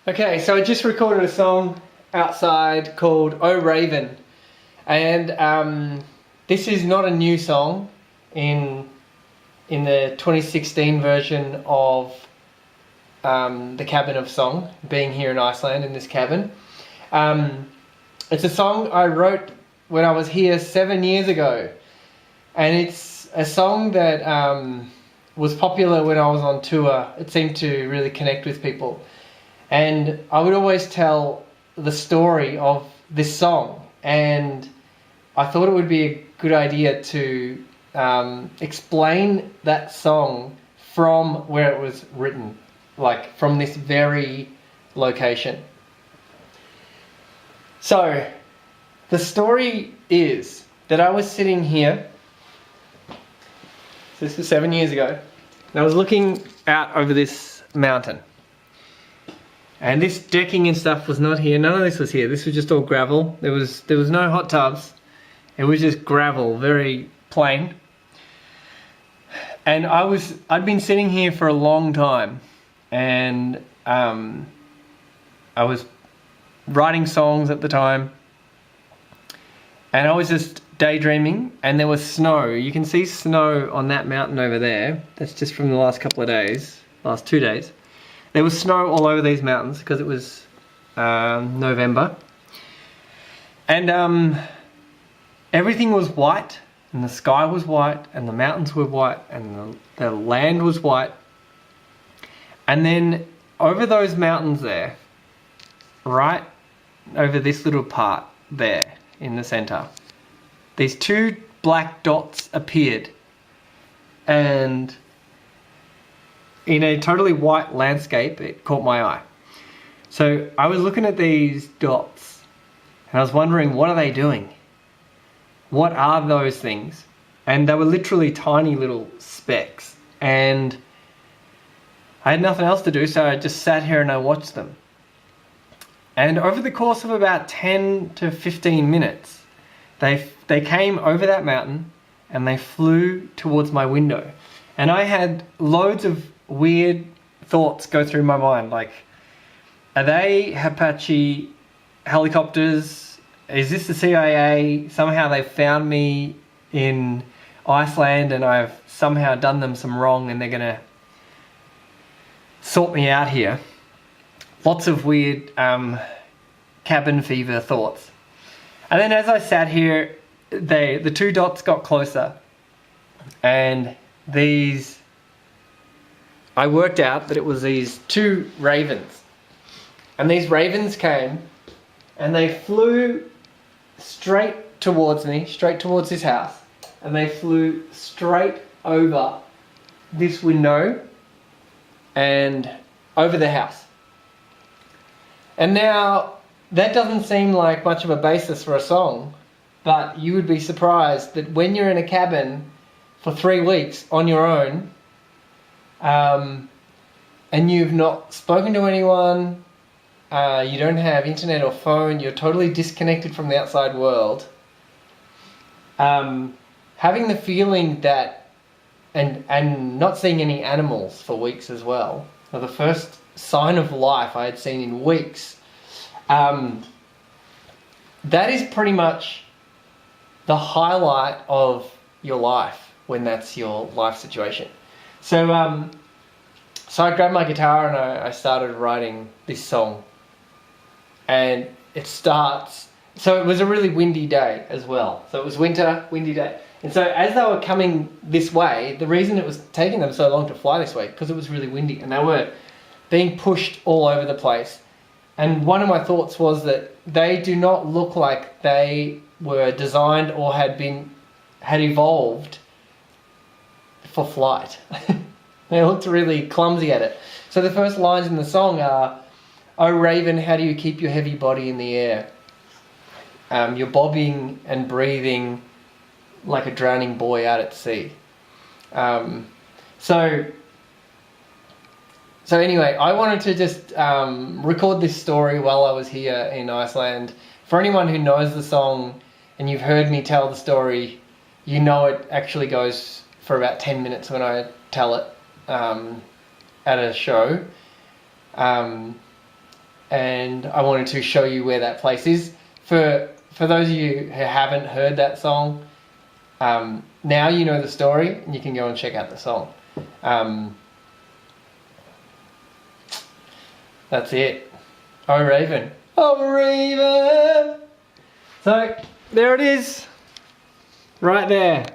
Okay, so I just recorded a song outside called "Oh Raven," and this is not a new song in the 2016 version of the Cabin of Song, being here in Iceland in this cabin. It's a song I wrote when I was here 7 years ago, and it's a song that was popular when I was on tour. It seemed to really connect with people. And I would always tell the story of this song, and I thought it would be a good idea to explain that song from where it was written, like from this very location. So the story is that I was sitting here, so this was 7 years ago, and I was looking out over this mountain. And this decking and stuff was not here. None of this was here. This was just all gravel. There was no hot tubs. It was just gravel, very plain. And I'd been sitting here for a long time, and I was writing songs at the time, and I was just daydreaming, and there was snow. You can see snow on that mountain over there. That's just from the last couple of days, last 2 days. There was snow all over these mountains because it was November. And everything was white, and the sky was white, and the mountains were white, and the land was white. And then over those mountains there, right over this little part there in the center, these two black dots appeared. And in a totally white landscape, it caught my eye. So I was looking at these dots, and I was wondering, what are they doing? What are those things? And they were literally tiny little specks. And I had nothing else to do, so I just sat here and I watched them. And over the course of about 10 to 15 minutes, they came over that mountain and they flew towards my window. And I had loads of weird thoughts go through my mind, like, are they Apache helicopters? Is this the CIA? Somehow they found me in Iceland and I've somehow done them some wrong and they're gonna sort me out here. Lots of weird cabin fever thoughts. And then as I sat here, the two dots got closer, and I worked out that it was these two ravens. And these ravens came and they flew straight towards me, straight towards this house. And they flew straight over this window and over the house. And now that doesn't seem like much of a basis for a song, but you would be surprised that when you're in a cabin for 3 weeks on your own, and you've not spoken to anyone, you don't have internet or phone, you're totally disconnected from the outside world, having the feeling that, and not seeing any animals for weeks as well, or the first sign of life I had seen in weeks, that is pretty much the highlight of your life when that's your life situation. So I grabbed my guitar and I started writing this song. And it starts, so it was a really windy day as well. So it was winter, windy day. And so as they were coming this way, the reason it was taking them so long to fly this way, because it was really windy and they were being pushed all over the place. And one of my thoughts was that they do not look like they were designed or had evolved for flight. They looked really clumsy at it. So the first lines in the song are, "Oh Raven, how do you keep your heavy body in the air? You're bobbing and breathing like a drowning boy out at sea." So anyway, I wanted to just record this story while I was here in Iceland. For anyone who knows the song and you've heard me tell the story, you know it actually goes for about 10 minutes when I tell it at a show. and I wanted to show you where that place is. For those of you who haven't heard that song, now you know the story and you can go and check out the song. That's it. Oh Raven. Oh Raven. So there it is. Right there.